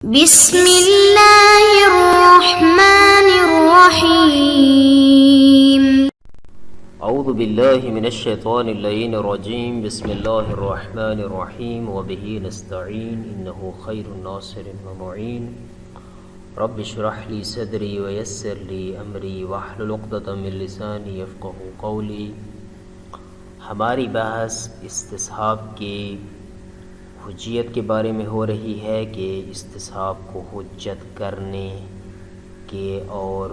بسم اللہ الرحمن الرحیم اعوذ باللہ من الشیطان اللعین الرجیم بسم اللہ الرحمن الرحیم وبہ نستعین انہ خیر ناصر ومعین رب اشرح لی صدری ویسر لی امری واحلل عقدۃ من لسانی یفقہوا قولی۔ ہماری بحث استصحاب کی حجیت کے بارے میں ہو رہی ہے کہ استصحاب کو حجت کرنے کے اور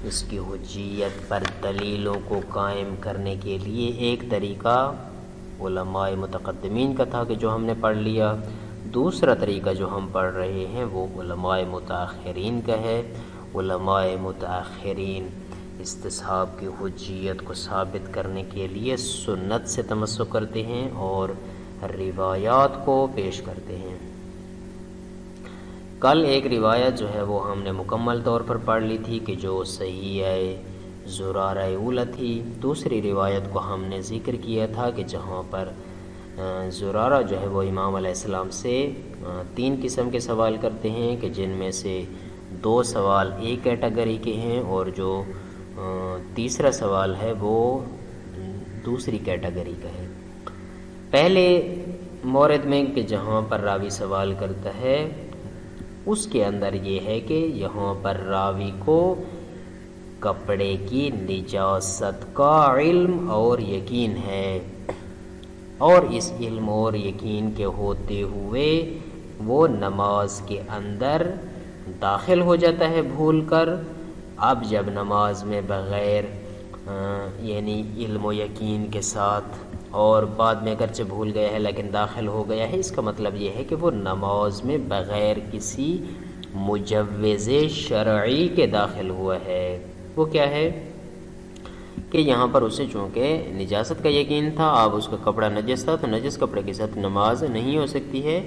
اس کی حجیت پر دلیلوں کو قائم کرنے کے لیے ایک طریقہ علماء متقدمین کا تھا کہ جو ہم نے پڑھ لیا، دوسرا طریقہ جو ہم پڑھ رہے ہیں وہ علماء متاخرین کا ہے۔ علماء متاخرین استصحاب کی حجیت کو ثابت کرنے کے لیے سنت سے تمسک کرتے ہیں اور روایات کو پیش کرتے ہیں۔ کل ایک روایت جو ہے وہ ہم نے مکمل طور پر پڑھ لی تھی کہ جو صحیح زرارہ اولی تھی۔ دوسری روایت کو ہم نے ذکر کیا تھا کہ جہاں پر زرارہ جو ہے وہ امام علیہ السلام سے 3 قسم کے سوال کرتے ہیں کہ جن میں سے 2 سوال ایک کیٹیگری کے ہیں اور جو تیسرا سوال ہے وہ دوسری کیٹیگری کا ہے۔ پہلے مورد میں کہ جہاں پر راوی سوال کرتا ہے اس کے اندر یہ ہے کہ یہاں پر راوی کو کپڑے کی نجاست کا علم اور یقین ہے، اور اس علم اور یقین کے ہوتے ہوئے وہ نماز کے اندر داخل ہو جاتا ہے بھول کر۔ اب جب نماز میں بغیر یعنی علم و یقین کے ساتھ اور بعد میں اگرچہ بھول گیا ہے لیکن داخل ہو گیا ہے، اس کا مطلب یہ ہے کہ وہ نماز میں بغیر کسی مجوز شرعی کے داخل ہوا ہے۔ وہ کیا ہے کہ یہاں پر اسے چونکہ نجاست کا یقین تھا، اب اس کا کپڑا نجس تھا تو نجس کپڑے کے ساتھ نماز نہیں ہو سکتی ہے۔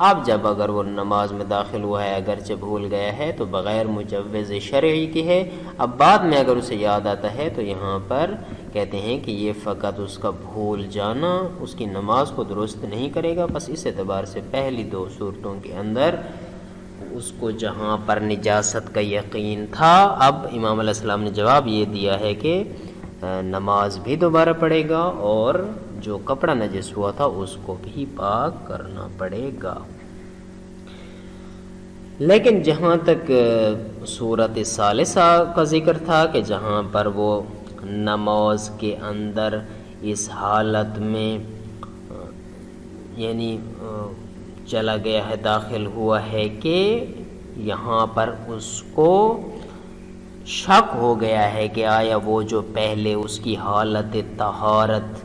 اب جب اگر وہ نماز میں داخل ہوا ہے اگرچہ بھول گیا ہے تو بغیر مجوز شرعی کی ہے۔ اب بعد میں اگر اسے یاد آتا ہے تو یہاں پر کہتے ہیں کہ یہ فقط اس کا بھول جانا اس کی نماز کو درست نہیں کرے گا۔ بس اس اعتبار سے پہلی 2 صورتوں کے اندر اس کو جہاں پر نجاست کا یقین تھا، اب امام علیہ السلام نے جواب یہ دیا ہے کہ نماز بھی دوبارہ پڑھے گا اور جو کپڑا نجس ہوا تھا اس کو بھی پاک کرنا پڑے گا۔ لیکن جہاں تک صورت ثالثہ کا ذکر تھا کہ جہاں پر وہ نماز کے اندر اس حالت میں یعنی چلا گیا ہے، داخل ہوا ہے کہ یہاں پر اس کو شک ہو گیا ہے کہ آیا وہ جو پہلے اس کی حالت طہارت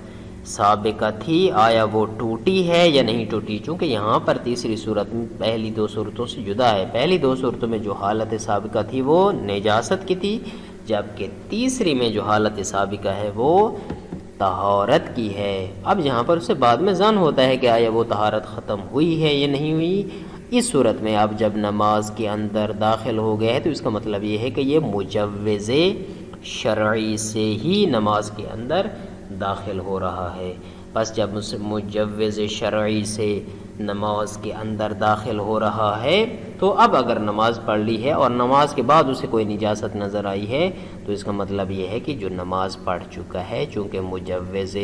سابقہ تھی آیا وہ ٹوٹی ہے یا نہیں ٹوٹی، چونکہ یہاں پر تیسری صورت میں پہلی 2 صورتوں سے جدا ہے۔ پہلی 2 صورتوں میں جو حالت سابقہ تھی وہ نجاست کی تھی، جبکہ تیسری میں جو حالت سابقہ ہے وہ طہارت کی ہے۔ اب یہاں پر اسے بعد میں ظن ہوتا ہے کہ آیا وہ طہارت ختم ہوئی ہے یا نہیں ہوئی۔ اس صورت میں اب جب نماز کے اندر داخل ہو گیا ہے تو اس کا مطلب یہ ہے کہ یہ مجوز شرعی سے ہی نماز کے اندر داخل ہو رہا ہے۔ بس جب اس مجوز شرعی سے نماز کے اندر داخل ہو رہا ہے تو اب اگر نماز پڑھ لی ہے اور نماز کے بعد اسے کوئی نجاست نظر آئی ہے تو اس کا مطلب یہ ہے کہ جو نماز پڑھ چکا ہے چونکہ مجوز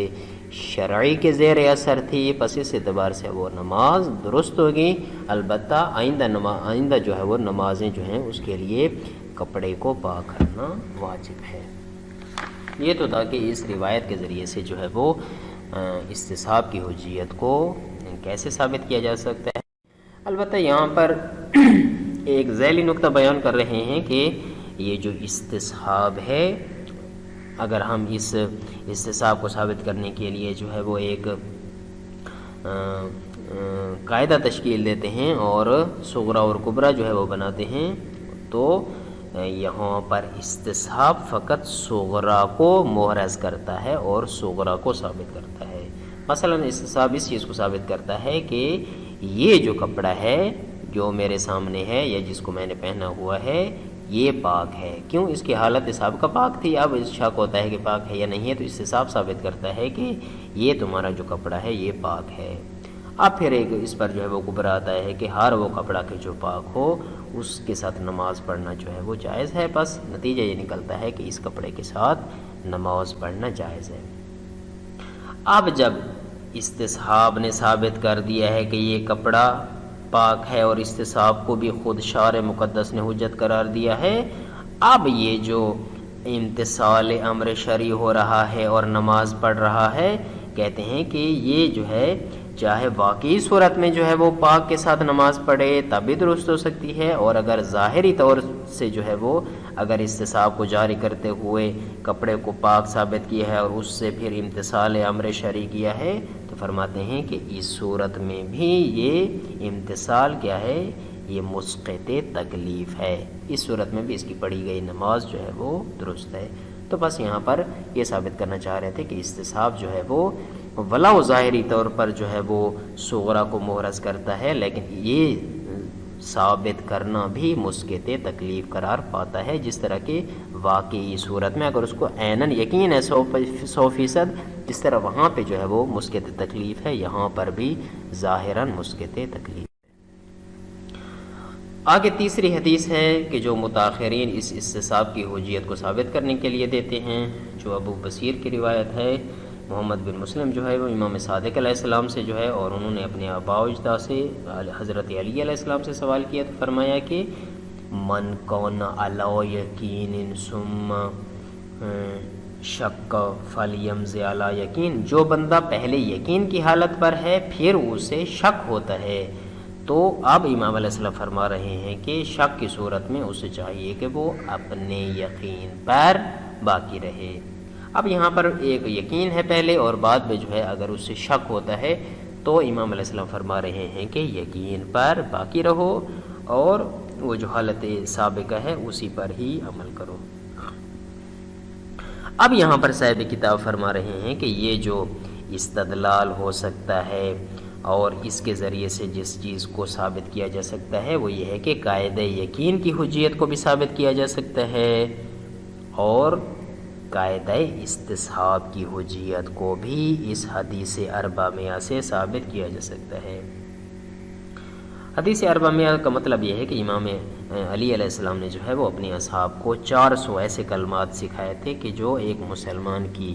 شرعی کے زیر اثر تھی، پس اس اعتبار سے وہ نماز درست ہوگی۔ البتہ آئندہ جو ہے وہ نمازیں جو ہیں اس کے لیے کپڑے کو پاک کرنا واجب ہے۔ یہ تو تھا کہ اس روایت کے ذریعے سے جو ہے وہ استصحاب کی حجیت کو کیسے ثابت کیا جا سکتا ہے۔ البتہ یہاں پر ایک ذیلی نقطہ بیان کر رہے ہیں کہ یہ جو استصحاب ہے، اگر ہم اس استصحاب کو ثابت کرنے کے لیے جو ہے وہ ایک قاعدہ تشکیل دیتے ہیں اور صغرا اور کبرا جو ہے وہ بناتے ہیں، تو یہاں پر استصحاب فقط صغرا کو محرز کرتا ہے اور صغرا کو ثابت کرتا ہے۔ مثلا استصحاب اس چیز کو ثابت کرتا ہے کہ یہ جو کپڑا ہے جو میرے سامنے ہے یا جس کو میں نے پہنا ہوا ہے یہ پاک ہے۔ کیوں؟ اس کی حالت سابقہ پاک تھی، اب اس شک ہوتا ہے کہ پاک ہے یا نہیں ہے، تو استصحاب ثابت کرتا ہے کہ یہ تمہارا جو کپڑا ہے یہ پاک ہے۔ اب پھر ایک اس پر جو ہے وہ قبر آتا ہے کہ ہر وہ کپڑا کہ جو پاک ہو اس کے ساتھ نماز پڑھنا جو ہے وہ جائز ہے. بس نتیجہ یہ نکلتا ہے کہ اس کپڑے کے ساتھ نماز پڑھنا جائز ہے. اب جب استصحاب نے ثابت کر دیا ہے کہ یہ کپڑا پاک ہے اور استصحاب کو بھی خود شارع مقدس نے حجت قرار دیا ہے، اب یہ جو امتثال امر شرعی ہو رہا ہے اور نماز پڑھ رہا ہے، کہتے ہیں کہ یہ جو ہے چاہے واقعی صورت میں جو ہے وہ پاک کے ساتھ نماز پڑھے تب بھی درست ہو سکتی ہے، اور اگر ظاہری طور سے جو ہے وہ اگر استصحاب کو جاری کرتے ہوئے کپڑے کو پاک ثابت کیا ہے اور اس سے پھر امتثال امر شرعی کیا ہے، تو فرماتے ہیں کہ اس صورت میں بھی یہ امتثال کیا ہے، یہ مسقط تکلیف ہے. اس صورت میں بھی اس کی پڑھی گئی نماز جو ہے وہ درست ہے. تو بس یہاں پر یہ ثابت کرنا چاہ رہے تھے کہ استصحاب جو ہے وہ ولو ظاہری طور پر جو ہے وہ صغرا کو محرز کرتا ہے، لیکن یہ ثابت کرنا بھی مسقط تکلیف قرار پاتا ہے، جس طرح کہ واقعی صورت میں اگر اس کو عیناً یقین ہے 100% جس طرح وہاں پہ جو ہے وہ مسقط تکلیف ہے، یہاں پر بھی ظاہراً مسقط تکلیف. آگے تیسری حدیث ہے کہ جو متاخرین اس استصحاب کی حجیت کو ثابت کرنے کے لیے دیتے ہیں، جو ابو بصیر کی روایت ہے. محمد بن مسلم جو ہے وہ امام صادق علیہ السلام سے جو ہے، اور انہوں نے اپنے آباء و اجداد سے حضرت علی علیہ السلام سے سوال کیا تو فرمایا کہ من کون علی یقین ثم شک فلیمض علی یقین، جو بندہ پہلے یقین کی حالت پر ہے پھر اسے شک ہوتا ہے، تو اب امام علیہ السلام فرما رہے ہیں کہ شک کی صورت میں اسے چاہیے کہ وہ اپنے یقین پر باقی رہے. اب یہاں پر ایک یقین ہے پہلے اور بعد میں جو ہے اگر اس سے شک ہوتا ہے تو امام علیہ السلام فرما رہے ہیں کہ یقین پر باقی رہو اور وہ جو حالت سابقہ ہے اسی پر ہی عمل کرو. اب یہاں پر صاحب کتاب فرما رہے ہیں کہ یہ جو استدلال ہو سکتا ہے اور اس کے ذریعے سے جس چیز کو ثابت کیا جا سکتا ہے وہ یہ ہے کہ قاعدہ یقین کی حجیت کو بھی ثابت کیا جا سکتا ہے اور قاعدہ استصحاب کی حجیت کو بھی اس حدیث اربع میہ سے ثابت کیا جا سکتا ہے. حدیث اربع میہ کا مطلب یہ ہے کہ امام علی علیہ السلام نے جو ہے وہ اپنے اصحاب کو 400 ایسے کلمات سکھائے تھے کہ جو ایک مسلمان کی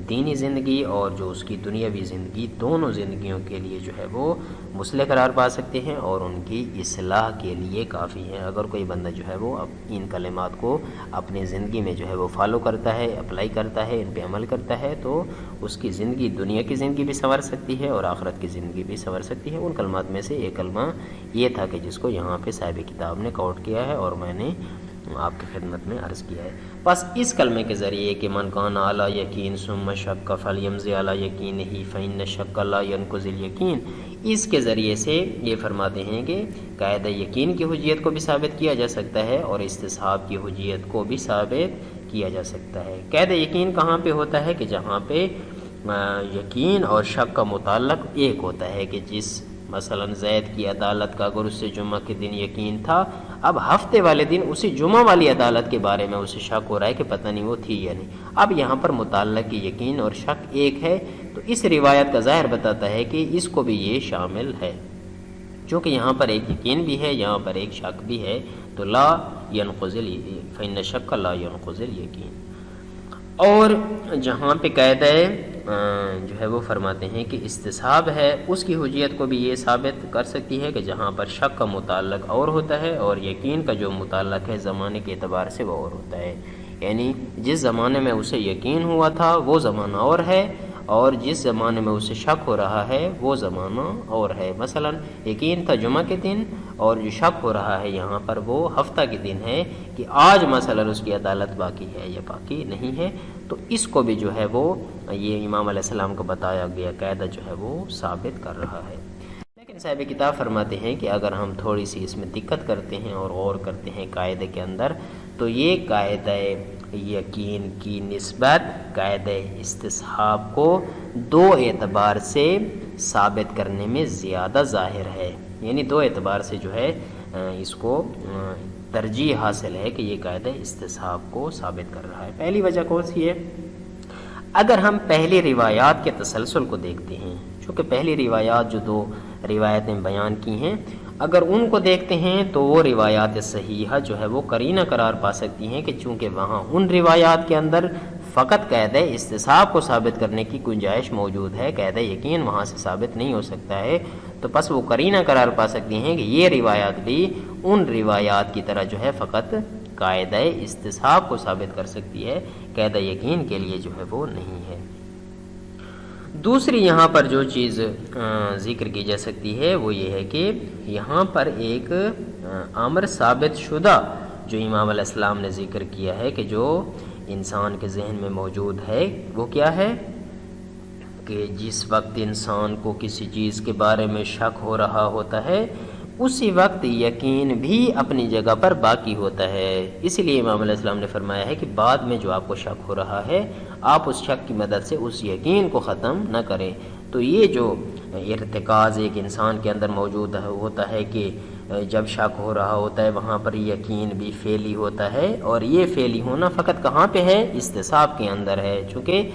دینی زندگی اور جو اس کی دنیاوی زندگی دونوں زندگیوں کے لیے جو ہے وہ مصلح قرار پا سکتے ہیں اور ان کی اصلاح کے لیے کافی ہیں. اگر کوئی بندہ جو ہے وہ ان کلمات کو اپنی زندگی میں جو ہے وہ فالو کرتا ہے، اپلائی کرتا ہے، ان پہ عمل کرتا ہے تو اس کی زندگی دنیا کی زندگی بھی سنور سکتی ہے اور آخرت کی زندگی بھی سنور سکتی ہے. ان کلمات میں سے ایک کلمہ یہ تھا کہ جس کو یہاں پہ صاحب کتاب نے کوٹ کیا ہے اور میں نے آپ کی خدمت میں عرض کیا ہے. بس اس کلمے کے ذریعے کہ من کان اعلی یقین ثم شک فلیمض اعلی یقینہ فإن الشک لا ينقض الیقین، اس کے ذریعے سے یہ فرماتے ہیں کہ قاعدہ یقین کی حجیت کو بھی ثابت کیا جا سکتا ہے اور استصحاب کی حجیت کو بھی ثابت کیا جا سکتا ہے. قاعدہ یقین کہاں پہ ہوتا ہے کہ جہاں پہ یقین اور شک کا متعلق ایک ہوتا ہے کہ جس مثلا زید کی عدالت کا اگر اس سے جمعہ کے دن یقین تھا، اب ہفتے والے دن اسی جمعہ والی عدالت کے بارے میں اسے شک ہو رہا ہے کہ پتہ نہیں وہ تھی یا نہیں. اب یہاں پر متعلق یقین اور شک ایک ہے تو اس روایت کا ظاہر بتاتا ہے کہ اس کو بھی یہ شامل ہے، چونکہ یہاں پر ایک یقین بھی ہے یہاں پر ایک شک بھی ہے تو لا ينقض فإن الشک لا ينقض الیقین. اور جہاں پہ قاعدہ جو ہے وہ فرماتے ہیں کہ استصحاب ہے اس کی حجیت کو بھی یہ ثابت کر سکتی ہے کہ جہاں پر شک کا متعلق اور ہوتا ہے اور یقین کا جو متعلق ہے زمانے کے اعتبار سے وہ اور ہوتا ہے. یعنی جس زمانے میں اسے یقین ہوا تھا وہ زمانہ اور ہے اور جس زمانے میں اسے شک ہو رہا ہے وہ زمانہ اور ہے. مثلا یقین تھا جمعہ کے دن اور جو شک ہو رہا ہے یہاں پر وہ ہفتہ کے دن ہے کہ آج مثلا اس کی عدالت باقی ہے یا باقی نہیں ہے، تو اس کو بھی جو ہے وہ یہ امام علیہ السلام کو بتایا گیا قاعدہ جو ہے وہ ثابت کر رہا ہے. لیکن صاحب کتاب فرماتے ہیں کہ اگر ہم تھوڑی سی اس میں دقت کرتے ہیں اور غور کرتے ہیں قاعدے کے اندر تو یہ قاعدہ یقین کی نسبت قاعدہ استصحاب کو دو اعتبار سے ثابت کرنے میں زیادہ ظاہر ہے. یعنی دو اعتبار سے جو ہے اس کو ترجیح حاصل ہے کہ یہ قاعدہ استصحاب کو ثابت کر رہا ہے. پہلی وجہ کون سی ہے؟ اگر ہم پہلی روایات کے تسلسل کو دیکھتے ہیں چونکہ پہلی روایات جو 2 روایتیں بیان کی ہیں اگر ان کو دیکھتے ہیں تو وہ روایات صحیحہ جو ہے وہ قرینہ قرار پا سکتی ہیں کہ چونکہ وہاں ان روایات کے اندر فقط قید استصحاب کو ثابت کرنے کی گنجائش موجود ہے، قید یقین وہاں سے ثابت نہیں ہو سکتا ہے، تو پس وہ قرینہ قرار پا سکتی ہیں کہ یہ روایات بھی ان روایات کی طرح جو ہے فقط قاعدہ استصحاب کو ثابت کر سکتی ہے، قید یقین کے لیے جو ہے وہ نہیں ہے۔ دوسری یہاں پر جو چیز ذکر کی جا سکتی ہے وہ یہ ہے کہ یہاں پر ایک امر ثابت شدہ جو امام علیہ السلام نے ذکر کیا ہے کہ جو انسان کے ذہن میں موجود ہے وہ کیا ہے کہ جس وقت انسان کو کسی چیز کے بارے میں شک ہو رہا ہوتا ہے اسی وقت یقین بھی اپنی جگہ پر باقی ہوتا ہے۔ اسی لیے امام علیہ السلام نے فرمایا ہے کہ بعد میں جو آپ کو شک ہو رہا ہے آپ اس شک کی مدد سے اس یقین کو ختم نہ کریں۔ تو یہ جو ارتکاز ایک انسان کے اندر موجود ہوتا ہے کہ جب شک ہو رہا ہوتا ہے وہاں پر یقین بھی فعلی ہوتا ہے، اور یہ فعلی ہونا فقط کہاں پہ ہے؟ استصحاب کے اندر ہے، چونکہ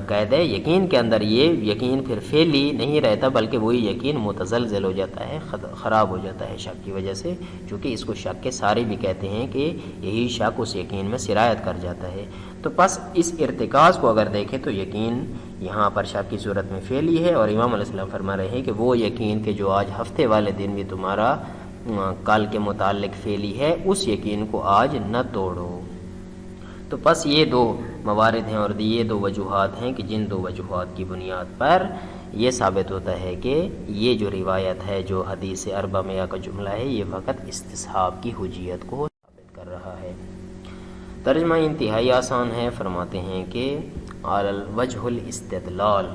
قید یقین کے اندر یہ یقین پھر فعلی نہیں رہتا بلکہ وہی یقین متزلزل ہو جاتا ہے، خراب ہو جاتا ہے شک کی وجہ سے، چونکہ اس کو شک کے سارے بھی کہتے ہیں کہ یہی شک اس یقین میں سرایت کر جاتا ہے۔ تو پس اس ارتکاز کو اگر دیکھیں تو یقین یہاں پر شک کی صورت میں فعلی ہے، اور امام علیہ السلام فرما رہے ہیں کہ وہ یقین کہ جو آج ہفتے والے دن بھی تمہارا کل کے متعلق فعلی ہے اس یقین کو آج نہ توڑو۔ تو پس یہ 2 موارد ہیں اور یہ 2 وجوہات ہیں کہ جن 2 وجوہات کی بنیاد پر یہ ثابت ہوتا ہے کہ یہ جو روایت ہے جو حدیث اربع میں کا جملہ ہے یہ فقط استصحاب کی حجیت کو ثابت کر رہا ہے۔ ترجمہ انتہائی آسان ہے، فرماتے ہیں کہ علی الوجہ الاستدلال،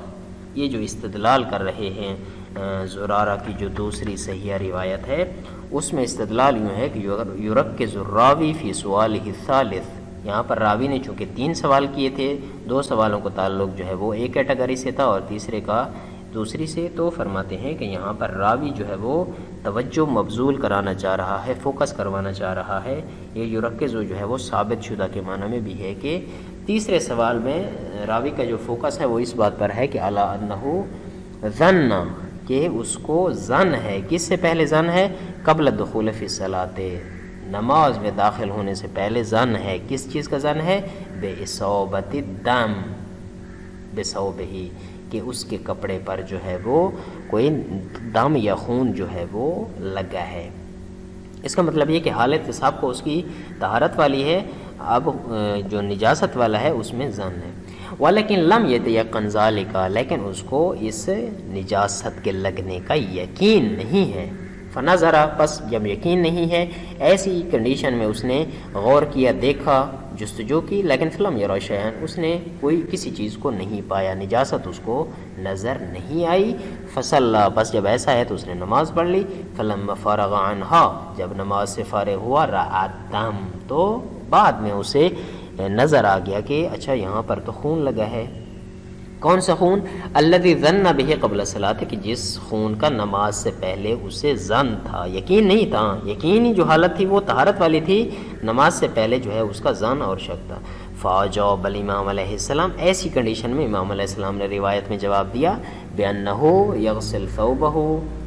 یہ جو استدلال کر رہے ہیں زرارہ کی جو دوسری صحیح روایت ہے اس میں استدلال یوں ہے کہ یرکز الراوی فی سوالہ الثالث، یہاں پر راوی نے چونکہ 3 سوال کیے تھے، 2 سوالوں کا تعلق جو ہے وہ ایک کیٹیگری سے تھا اور تیسرے کا دوسری سے، تو فرماتے ہیں کہ یہاں پر راوی جو ہے وہ توجہ مبذول کرانا چاہ رہا ہے، فوکس کروانا چاہ رہا ہے۔ یہ یرکز جو ہے وہ ثابت شدہ کے معنی میں بھی ہے کہ تیسرے سوال میں راوی کا جو فوکس ہے وہ اس بات پر ہے کہ اعلی انہ ظن، کہ اس کو ظن ہے، کس سے پہلے ظن ہے؟ قبل الدخول فی الصلاۃ، نماز میں داخل ہونے سے پہلے ظن ہے، کس چیز کا ظن ہے؟ بے اصابت الدم بثوبہ، کہ اس کے کپڑے پر جو ہے وہ کوئی دم یا خون جو ہے وہ لگا ہے۔ اس کا مطلب یہ کہ حالت حساب کو اس کی طہارت والی ہے، اب جو نجاست والا ہے اس میں ظن ہے۔ ولیکن لم یتیقن ذالک، لیکن اس کو اس نجاست کے لگنے کا یقین نہیں ہے۔ فنظرا، پس جب یقین نہیں ہے ایسی کنڈیشن میں اس نے غور کیا، دیکھا، جستجو کی، لیکن فلم یرا شیئا، اس نے کوئی کسی چیز کو نہیں پایا، نجاست اس کو نظر نہیں آئی۔ فصلی، بس جب ایسا ہے تو اس نے نماز پڑھ لی۔ فلما فرغ عنہا، جب نماز سے فارغ ہوا، رأى الدم، تو بعد میں اسے نظر آ گیا کہ اچھا یہاں پر تو خون لگا ہے۔ کون سا خون؟ الذی ظن بہ قبل الصلاۃ، کہ جس خون کا نماز سے پہلے اسے ظن تھا، یقین نہیں تھا، یقینی جو حالت تھی وہ طہارت والی تھی، نماز سے پہلے جو ہے اس کا ظن اور شک تھا۔ فاجاب الامام علیہ السلام، ایسی کنڈیشن میں امام علیہ السلام نے روایت میں جواب دیا بانہ یغسل ثوبہ،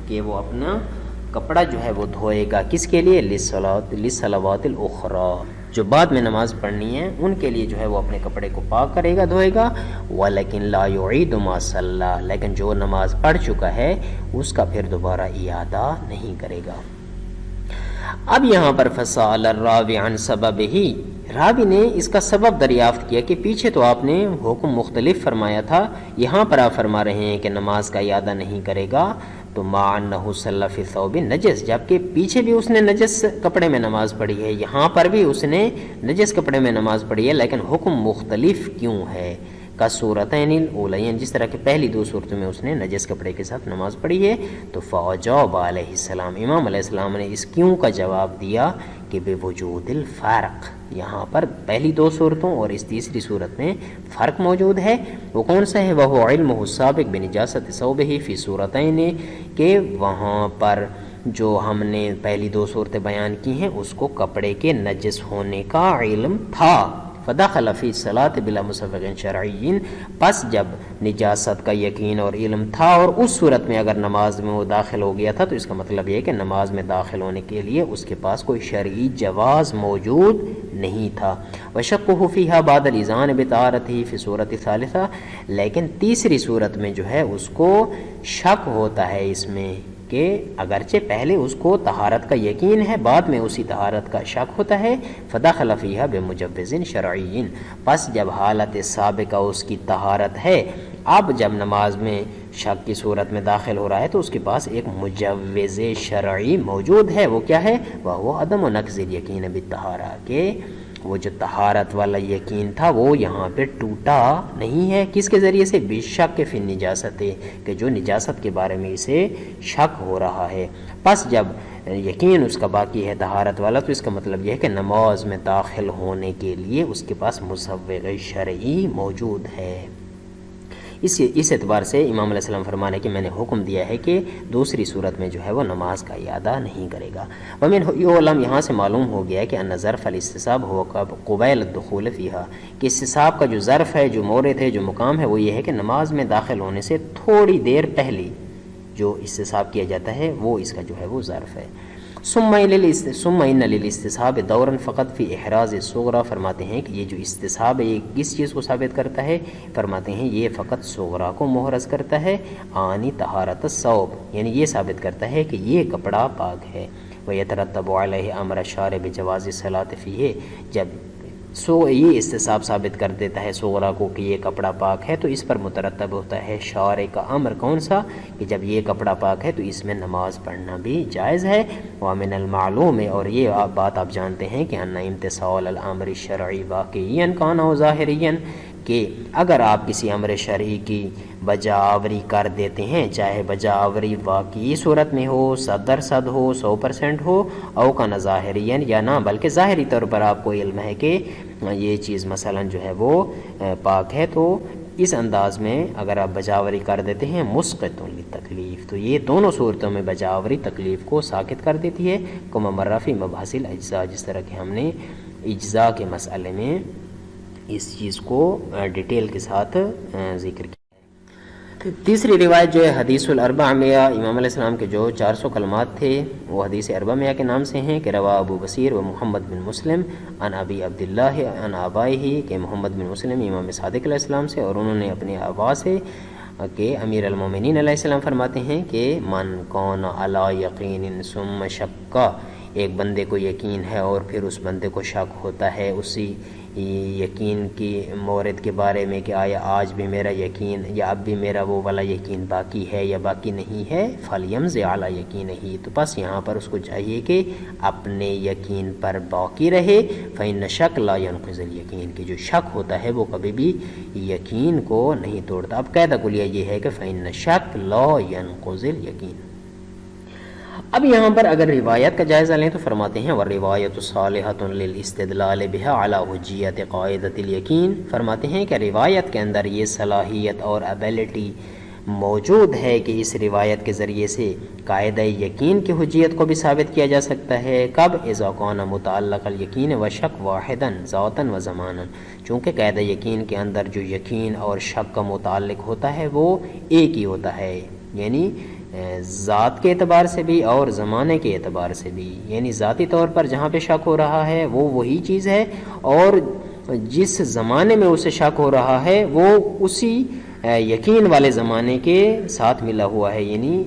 کہ وہ اپنا کپڑا جو ہے وہ دھوئے گا، کس کے لیے؟ للصلوات الاخری، جو بعد میں نماز پڑھنی ہے ان کے لیے جو ہے وہ اپنے کپڑے کو پاک کرے گا، دھوئے گا۔ ولیکن لا یعید ما صلی، لیکن جو نماز پڑھ چکا ہے اس کا پھر دوبارہ اعادہ نہیں کرے گا۔ اب یہاں پر فسأل الراوی عن سببہ، راوی نے اس کا سبب دریافت کیا کہ پیچھے تو آپ نے حکم مختلف فرمایا تھا، یہاں پر آپ فرما رہے ہیں کہ نماز کا اعادہ نہیں کرے گا، تو مع انہ صلی فی ثوب نجس، جبکہ پیچھے بھی اس نے نجس کپڑے میں نماز پڑھی ہے، یہاں پر بھی اس نے نجس کپڑے میں نماز پڑھی ہے، لیکن حکم مختلف کیوں ہے؟ کا صورتین الاولین، جس طرح کہ پہلی 2 صورتوں میں اس نے نجس کپڑے کے ساتھ نماز پڑھی ہے، تو فاجاب علیہ السلام، امام علیہ السلام نے اس کیوں کا جواب دیا کہ بے وجود الفرق، یہاں پر پہلی 2 صورتوں اور اس تیسری صورت میں فرق موجود ہے۔ وہ کون سا ہے؟ وہ علمہ السابق بنجاست ثوبہ فی صورتین، کہ وہاں پر جو ہم نے پہلی 2 صورتیں بیان کی ہیں اس کو کپڑے کے نجس ہونے کا علم تھا، فدخل فی الصلاۃ بلا مسوغ شرعی، پس جب نجاست کا یقین اور علم تھا اور اس صورت میں اگر نماز میں وہ داخل ہو گیا تھا تو اس کا مطلب یہ ہے کہ نماز میں داخل ہونے کے لیے اس کے پاس کوئی شرعی جواز موجود نہیں تھا۔ وشقہ فیہا بعد الاذان بطہارتہ فی صورت ثالثہ، لیکن تیسری صورت میں جو ہے اس کو شک ہوتا ہے اس میں کہ اگرچہ پہلے اس کو طہارت کا یقین ہے، بعد میں اسی طہارت کا شک ہوتا ہے۔ فدخل فیہا بمجوز شرعی، پس جب حالت سابقہ اس کی طہارت ہے، اب جب نماز میں شک کی صورت میں داخل ہو رہا ہے تو اس کے پاس ایک مجوز شرعی موجود ہے۔ وہ کیا ہے؟ وہ عدم نقض الیقین بالطہارہ، کہ وہ جو طہارت والا یقین تھا وہ یہاں پہ ٹوٹا نہیں ہے۔ کس کے ذریعے سے؟ بشک فی النجاست، کہ جو نجاست کے بارے میں اسے شک ہو رہا ہے۔ پس جب یقین اس کا باقی ہے طہارت والا تو اس کا مطلب یہ ہے کہ نماز میں داخل ہونے کے لیے اس کے پاس مسوغ شرعی موجود ہے۔ اس اعتبار سے امام علیہ السلام فرمانے کہ میں نے حکم دیا ہے کہ دوسری صورت میں جو ہے وہ نماز کا اعادہ نہیں کرے گا۔ ومن علم، یہاں سے معلوم ہو گیا کہ ان ظرف الاستصحاب ہو قبیل الدخول فیہا، کہ استصحاب کا جو ظرف ہے، جو مورد ہے، جو مقام ہے، وہ یہ ہے کہ نماز میں داخل ہونے سے تھوڑی دیر پہلے جو استصحاب کیا جاتا ہے وہ اس کا جو ہے وہ ظرف ہے۔ ثم ان للاستصحاب دورا فقط فی احراز الصغرى، فرماتے ہیں کہ یہ جو استصحاب ہے یہ کس چیز کو ثابت کرتا ہے؟ فرماتے ہیں یہ فقط صغرا کو محرز کرتا ہے، آنی طہارت الثوب، یعنی یہ ثابت کرتا ہے کہ یہ کپڑا پاک ہے۔ ویترتب علیہ امر الشارع بجواز الصلاۃ فیہ، جب یہ استصحاب ثابت کر دیتا ہے صغرا کو کہ یہ کپڑا پاک ہے تو اس پر مترتب ہوتا ہے شارع کا امر، کون سا؟ کہ جب یہ کپڑا پاک ہے تو اس میں نماز پڑھنا بھی جائز ہے۔ ومن المعلوم، اور یہ بات آپ جانتے ہیں کہ ان امتثال الامر الشرعی واقعیا کان او ظاہریا، کہ اگر آپ کسی امر شرعی کی بجاوری کر دیتے ہیں، چاہے بجاوری واقعی صورت میں ہو، 100% ہو، 100% ہو، او کا نہ ظاہرین، یا نہ بلکہ ظاہری طور پر آپ کو علم ہے کہ یہ چیز مثلا جو ہے وہ پاک ہے، تو اس انداز میں اگر آپ بجاوری کر دیتے ہیں مسقط للتکلیف، تو یہ دونوں صورتوں میں بجاوری تکلیف کو ساقط کر دیتی ہے۔ کما مر فی مباحث الاجزاء، جس طرح کہ ہم نے اجزاء کے مسئلے میں اس چیز کو ڈیٹیل کے ساتھ ذکر کیا۔ تیسری روایت جو ہے حدیث الاربع میہ، امام علیہ السلام کے جو 400 کلمات تھے وہ حدیث اربع میہ کے نام سے ہیں، کہ روا ابو بصیر و محمد بن مسلم عن ابی عبداللہ عن آبائہ، کہ محمد بن مسلم امام صادق علیہ السلام سے، اور انہوں نے اپنے آبا سے، کہ امیر المومنین علیہ السلام فرماتے ہیں کہ من کون علی یقین ثم شک، ایک بندے کو یقین ہے اور پھر اس بندے کو شک ہوتا ہے اسی یقین کی مورد کے بارے میں کہ آیا آج بھی میرا یقین یا اب بھی میرا وہ والا یقین باقی ہے یا باقی نہیں ہے، فَلْيَمْزِ عَلَى يَقِينِهِ، تو بس یہاں پر اس کو چاہیے کہ اپنے یقین پر باقی رہے۔ فَإِنَّ شَكْ لَا يَنْقِضُ الْيَقِينَ، کہ جو شک ہوتا ہے وہ کبھی بھی یقین کو نہیں توڑتا۔ اب قاعدہ کلیہ یہ ہے کہ فَإِنَّ شَكْ لَا يَنْقِضُ الْيَقِينَ۔ اب یہاں پر اگر روایت کا جائزہ لیں تو فرماتے ہیں وَالرِّوَایَةُ صَالِحَةٌ لِلْاِسْتِدْلَالِ بِهَا عَلَى حُجِّیَّةِ قَاعِدَةِ الْیَقِین، فرماتے ہیں کہ روایت کے اندر یہ صلاحیت اور ایبیلٹی موجود ہے کہ اس روایت کے ذریعے سے قاعدہ یقین کی حجیت کو بھی ثابت کیا جا سکتا ہے۔ کب؟ اذا کان متعلق الیقین و شک واحدا ذاتا و زمانا، چونکہ قاعدہ یقین کے اندر جو یقین اور شک کا متعلق ہوتا ہے وہ ایک ہی ہوتا ہے، یعنی ذات کے اعتبار سے بھی اور زمانے کے اعتبار سے بھی، یعنی ذاتی طور پر جہاں پہ شک ہو رہا ہے وہ وہی چیز ہے، اور جس زمانے میں اسے شک ہو رہا ہے وہ اسی یقین والے زمانے کے ساتھ ملا ہوا ہے، یعنی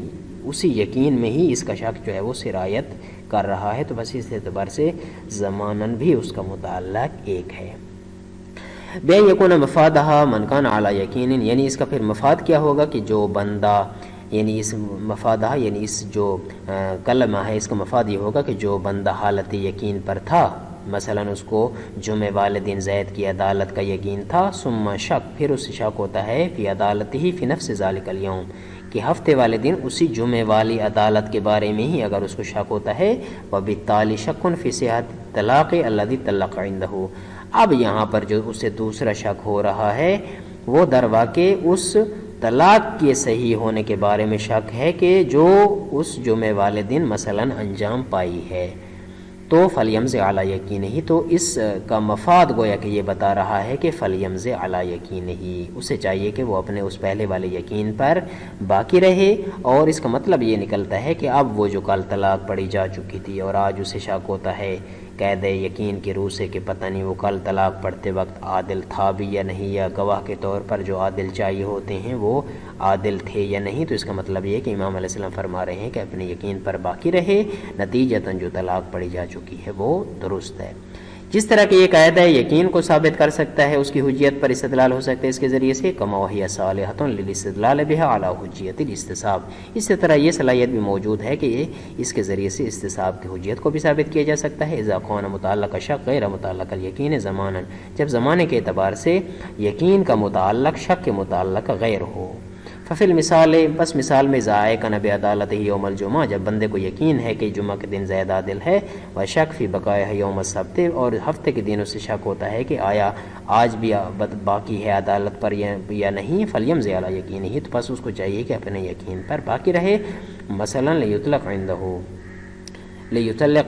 اسی یقین میں ہی اس کا شک جو ہے وہ سرایت کر رہا ہے، تو بس اس اعتبار سے زماناً بھی اس کا متعلق ایک ہے۔ بے یکون مفادہ من کان علی یقین، یعنی اس کا پھر مفاد کیا ہوگا کہ جو بندہ، یعنی اس مفادہ یعنی اس جو کلمہ ہے اس کا مفاد یہ ہوگا کہ جو بندہ حالت یقین پر تھا، مثلا اس کو جمعہ والے دن زید کی عدالت کا یقین تھا، ثم شک، پھر اس سے شک ہوتا ہے فی عدالتہ فی نفس ذالک الیوم، کہ ہفتے والے دن اسی جمعہ والی عدالت کے بارے میں ہی اگر اس کو شک ہوتا ہے، وبالتالی شک فی صحت طلاق الذی طلق عنده، اب یہاں پر جو اس سے دوسرا شک ہو رہا ہے وہ در واقع اس طلاق کے صحیح ہونے کے بارے میں شک ہے کہ جو اس جمعہ والے دن مثلا انجام پائی ہے، تو فلیمز علی یقین ہی، تو اس کا مفاد گویا کہ یہ بتا رہا ہے کہ فلیمز علی یقین ہی، اسے چاہیے کہ وہ اپنے اس پہلے والے یقین پر باقی رہے، اور اس کا مطلب یہ نکلتا ہے کہ اب وہ جو کل طلاق پڑی جا چکی تھی اور آج اسے شک ہوتا ہے قید یقین کی روح سے کہ پتہ نہیں وہ کل طلاق پڑھتے وقت عادل تھا بھی یا نہیں، یا گواہ کے طور پر جو عادل چاہیے ہوتے ہیں وہ عادل تھے یا نہیں، تو اس کا مطلب یہ کہ امام علیہ السلام فرما رہے ہیں کہ اپنے یقین پر باقی رہے، نتیجتاً جو طلاق پڑی جا چکی ہے وہ درست ہے۔ جس طرح کہ یہ قاعدہ یقین کو ثابت کر سکتا ہے، اس کی حجیت پر استدلال ہو سکتا ہے اس کے ذریعے سے، کما وہی صالحۃ للاستدلال بها علی حجیت الاستصحاب، اسی طرح یہ صلاحیت بھی موجود ہے کہ اس کے ذریعے سے استصحاب کی حجیت کو بھی ثابت کیا جا سکتا ہے، اذا کان متعلق شک غیر متعلق الیقین زمانا، جب زمانے کے اعتبار سے یقین کا متعلق شک کے متعلق غیر ہو۔ ففل مثال، بس مثال میں ضائع کا نب عدالت ہی یوم الجمعہ، جب بندے کو یقین ہے کہ جمعہ کے دن زید عادل ہے، و شک فی بقایا یوم السبت، اور ہفتے کے دنوں سے شک ہوتا ہے کہ آیا آج بھی باقی ہے عدالت پر یا نہیں، فلیمز علی یقین ہی، تو بس اس کو چاہیے کہ اپنے یقین پر باقی رہے، مثلا لیطلق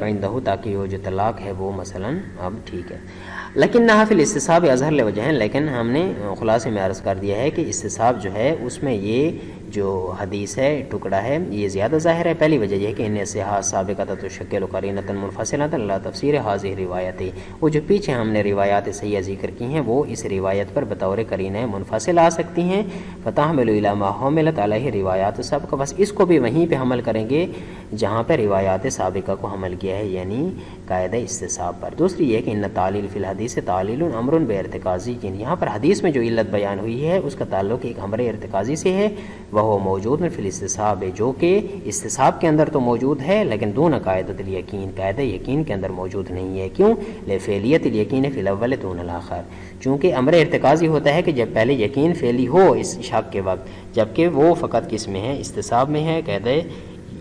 عندہ، تاکہ وہ جو طلاق ہے وہ مثلا اب ٹھیک ہے۔ لیکن نہ فی الاستصحاب اظہر لوجہین، لیکن ہم نے خلاصے میں عرض کر دیا ہے کہ استصحاب جو ہے اس میں یہ جو حدیث ہے ٹکڑا ہے یہ زیادہ ظاہر ہے۔ پہلی وجہ یہ ہے کہ ان صحاح سابقۃ تشکل قرینۃ منفصلۃ لا تفسیر هذه روایت، وہ جو پیچھے ہم نے روایات صحیحہ ذکر کی ہیں وہ اس روایت پر بطور قرینہ منفصل آ سکتی ہیں، فتحمل الی ما حملت علیہ روایات سابقہ، بس اس کو بھی وہیں پہ حمل کریں گے جہاں پہ روایات سابقہ کو حمل کیا ہے، یعنی قاعدہ استصحاب پر۔ دوسری یہ کہ ان تعلیل فی الحدیث تعلیل امر بارتکازی، یہاں پر حدیث میں جو علت بیان ہوئی ہے اس کا تعلق ایک امر ارتکازی سے ہے، وہ موجود فی الاستصحاب، جو کہ استصحاب کے اندر تو موجود ہے لیکن دون قاعدۃ الیقین، قاعدہ یقین کے اندر موجود نہیں ہے۔ کیوں؟ لفعلیت الیقین فی الاول دون الاخر، چونکہ امر ارتکازی ہوتا ہے کہ جب پہلے یقین فعلی ہو اس شک کے وقت، جبکہ وہ فقط کس میں ہے؟ استصحاب میں ہے، قاعدہ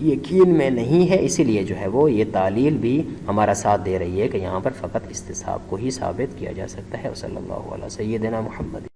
یقین میں نہیں ہے، اسی لیے جو ہے وہ یہ تعلیل بھی ہمارا ساتھ دے رہی ہے کہ یہاں پر فقط استصحاب کو ہی ثابت کیا جا سکتا ہے۔ صلی اللہ علیہ سیدنا محمد۔